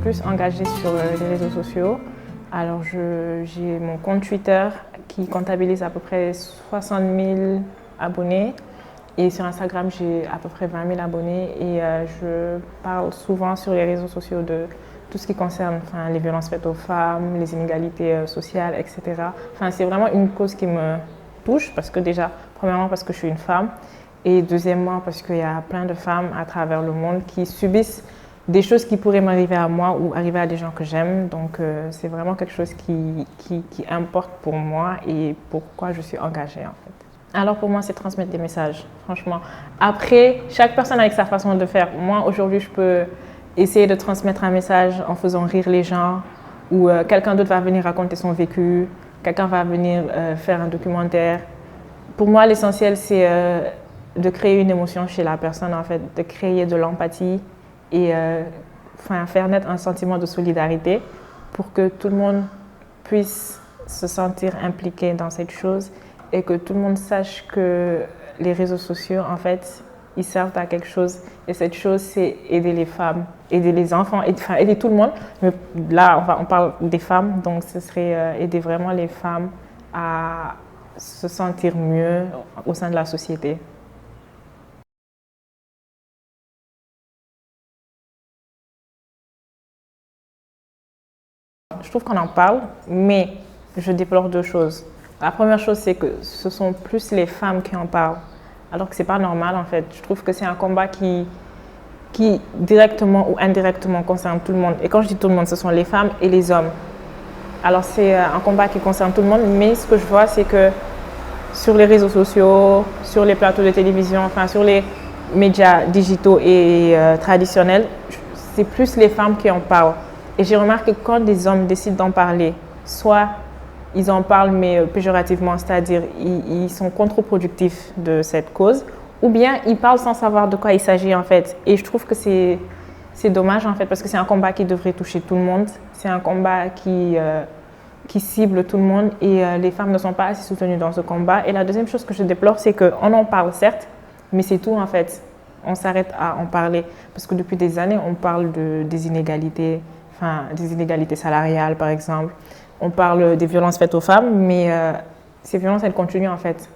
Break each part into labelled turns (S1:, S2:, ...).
S1: plus engagée sur les réseaux sociaux. Alors, j'ai mon compte Twitter qui comptabilise à peu près 60 000 abonnés. Et sur Instagram, j'ai à peu près 20 000 abonnés. Et je parle souvent sur les réseaux sociaux de tout ce qui concerne les violences faites aux femmes, les inégalités sociales, etc. C'est vraiment une cause qui me touche parce que déjà, premièrement parce que je suis une femme et deuxièmement parce qu'il y a plein de femmes à travers le monde qui subissent des choses qui pourraient m'arriver à moi ou arriver à des gens que j'aime. Donc c'est vraiment quelque chose qui importe pour moi et pourquoi je suis engagée en fait. Alors pour moi, c'est transmettre des messages, franchement. Après, chaque personne avec sa façon de faire. Moi, aujourd'hui, je peux essayer de transmettre un message en faisant rire les gens ou quelqu'un d'autre va venir raconter son vécu, quelqu'un va venir faire un documentaire. Pour moi, l'essentiel, c'est de créer une émotion chez la personne, en fait, de créer de l'empathie et faire naître un sentiment de solidarité pour que tout le monde puisse se sentir impliqué dans cette chose et que tout le monde sache que les réseaux sociaux, en fait, ils servent à quelque chose. Et cette chose, c'est aider les femmes, aider les enfants, aider tout le monde. Mais là, on parle des femmes, donc ce serait aider vraiment les femmes à se sentir mieux au sein de la société. Je trouve qu'on en parle, mais je déplore deux choses. La première chose, c'est que ce sont plus les femmes qui en parlent, alors que ce n'est pas normal en fait. Je trouve que c'est un combat qui directement ou indirectement concerne tout le monde. Et quand je dis tout le monde, ce sont les femmes et les hommes. Alors c'est un combat qui concerne tout le monde, mais ce que je vois, c'est que sur les réseaux sociaux, sur les plateaux de télévision, sur les médias digitaux et traditionnels, c'est plus les femmes qui en parlent. Et j'ai remarqué que quand des hommes décident d'en parler, soit ils en parlent mais péjorativement, c'est-à-dire ils sont contre-productifs de cette cause, ou bien ils parlent sans savoir de quoi il s'agit en fait. Et je trouve que c'est dommage en fait parce que c'est un combat qui devrait toucher tout le monde. C'est un combat qui cible tout le monde et les femmes ne sont pas assez soutenues dans ce combat. Et la deuxième chose que je déplore, c'est qu'on en parle certes, mais c'est tout en fait. On s'arrête à en parler parce que depuis des années, on parle des inégalités, des inégalités salariales par exemple. On parle des violences faites aux femmes, mais ces violences, elles continuent en fait.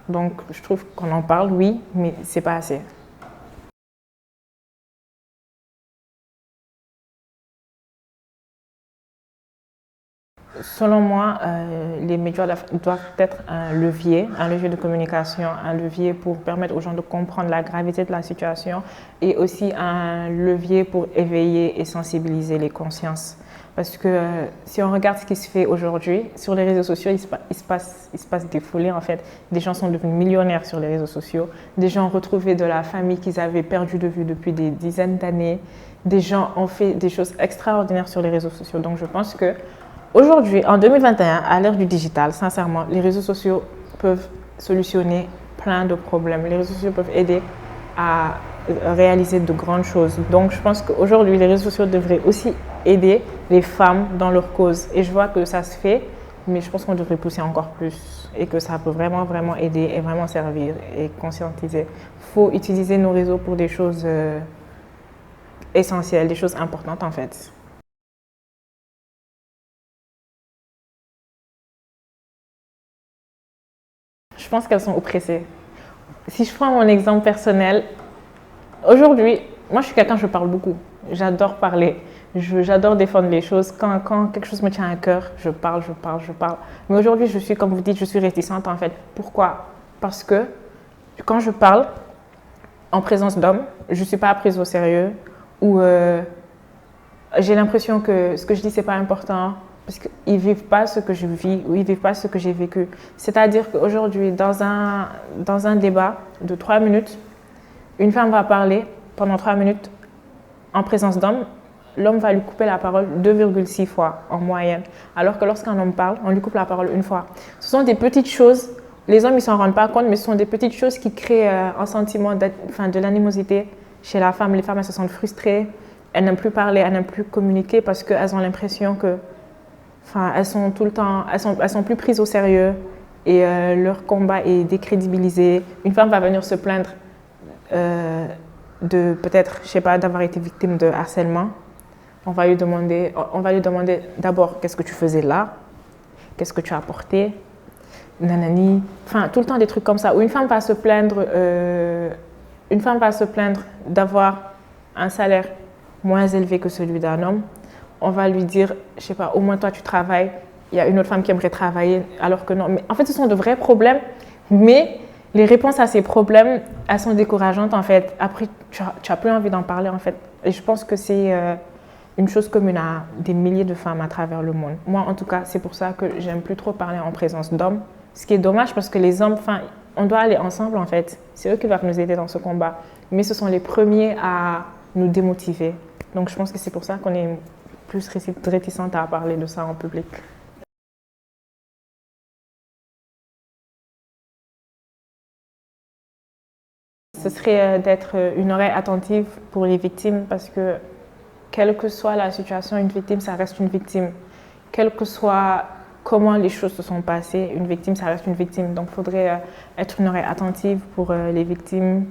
S1: Donc je trouve qu'on en parle, oui, mais c'est pas assez. Selon moi, les médias doivent être un levier de communication, un levier pour permettre aux gens de comprendre la gravité de la situation et aussi un levier pour éveiller et sensibiliser les consciences. Parce que si on regarde ce qui se fait aujourd'hui, sur les réseaux sociaux, il se passe des folies en fait. Des gens sont devenus millionnaires sur les réseaux sociaux. Des gens ont retrouvé de la famille qu'ils avaient perdu de vue depuis des dizaines d'années. Des gens ont fait des choses extraordinaires sur les réseaux sociaux. Donc je pense que aujourd'hui, en 2021, à l'ère du digital, sincèrement, les réseaux sociaux peuvent solutionner plein de problèmes. Les réseaux sociaux peuvent aider à réaliser de grandes choses. Donc je pense qu'aujourd'hui, les réseaux sociaux devraient aussi aider les femmes dans leur cause. Et je vois que ça se fait, mais je pense qu'on devrait pousser encore plus et que ça peut vraiment, vraiment aider et vraiment servir et conscientiser. Il faut utiliser nos réseaux pour des choses essentielles, des choses importantes en fait. Je pense qu'elles sont oppressées. Si je prends mon exemple personnel, aujourd'hui, moi je suis quelqu'un, je parle beaucoup. J'adore parler. J'adore défendre les choses. Quand quelque chose me tient à cœur, je parle. Mais aujourd'hui, je suis, comme vous dites, je suis réticente en fait. Pourquoi? Parce que quand je parle en présence d'hommes, je ne suis pas prise au sérieux ou j'ai l'impression que ce que je dis, ce n'est pas important parce qu'ils ne vivent pas ce que je vis ou ils ne vivent pas ce que j'ai vécu. C'est-à-dire qu'aujourd'hui, dans un débat de 3 minutes, une femme va parler pendant 3 minutes en présence d'hommes. L'homme va lui couper la parole 2,6 fois en moyenne. Alors que lorsqu'un homme parle, on lui coupe la parole une fois. Ce sont des petites choses, les hommes ne s'en rendent pas compte, mais ce sont des petites choses qui créent un sentiment de l'animosité chez la femme. Les femmes, elles se sentent frustrées, elles n'aiment plus parler, elles n'aiment plus communiquer parce qu'elles ont l'impression que, elles sont tout le temps, elles sont plus prises au sérieux et leur combat est décrédibilisé. Une femme va venir se plaindre de peut-être, je sais pas, d'avoir été victime de harcèlement. on va lui demander d'abord qu'est-ce que tu faisais là, qu'est-ce que tu as apporté, nanani, enfin tout le temps des trucs comme ça où une femme va se plaindre d'avoir un salaire moins élevé que celui d'un homme. On va lui dire, je sais pas, au moins toi tu travailles, il y a une autre femme qui aimerait travailler alors que non. Mais en fait, ce sont de vrais problèmes, mais les réponses à ces problèmes, elles sont décourageantes en fait. Après, tu as plus envie d'en parler en fait. Et je pense que c'est une chose commune à des milliers de femmes à travers le monde. Moi, en tout cas, c'est pour ça que j'aime plus trop parler en présence d'hommes. Ce qui est dommage parce que les hommes, enfin, on doit aller ensemble en fait. C'est eux qui vont nous aider dans ce combat. Mais ce sont les premiers à nous démotiver. Donc, je pense que c'est pour ça qu'on est plus réticente à parler de ça en public. Ce serait d'être une oreille attentive pour les victimes parce que quelle que soit la situation, une victime, ça reste une victime. Quel que soit comment les choses se sont passées, une victime, ça reste une victime. Donc, il faudrait être une oreille attentive pour les victimes,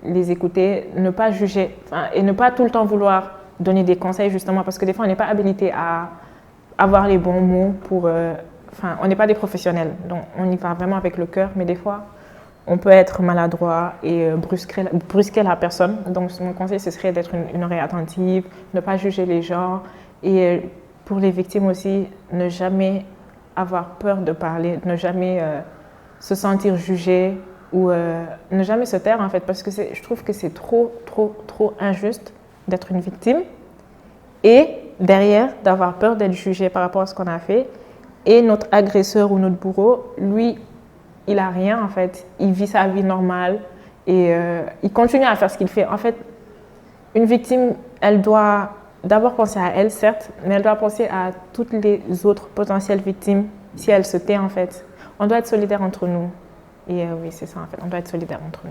S1: les écouter, ne pas juger et ne pas tout le temps vouloir donner des conseils justement parce que des fois, on n'est pas habilité à avoir les bons mots pour... on n'est pas des professionnels, donc on y va vraiment avec le cœur, mais des fois, on peut être maladroit et brusquer la personne. Donc, mon conseil, ce serait d'être une oreille attentive, ne pas juger les gens. Et pour les victimes aussi, ne jamais avoir peur de parler, ne jamais se sentir jugé ou ne jamais se taire en fait. Parce que je trouve que c'est trop injuste d'être une victime et derrière d'avoir peur d'être jugé par rapport à ce qu'on a fait. Et notre agresseur ou notre bourreau, lui, il n'a rien en fait, il vit sa vie normale et il continue à faire ce qu'il fait. En fait, une victime, elle doit d'abord penser à elle, certes, mais elle doit penser à toutes les autres potentielles victimes si elle se tait en fait. On doit être solidaires entre nous. Et oui, c'est ça en fait, on doit être solidaires entre nous.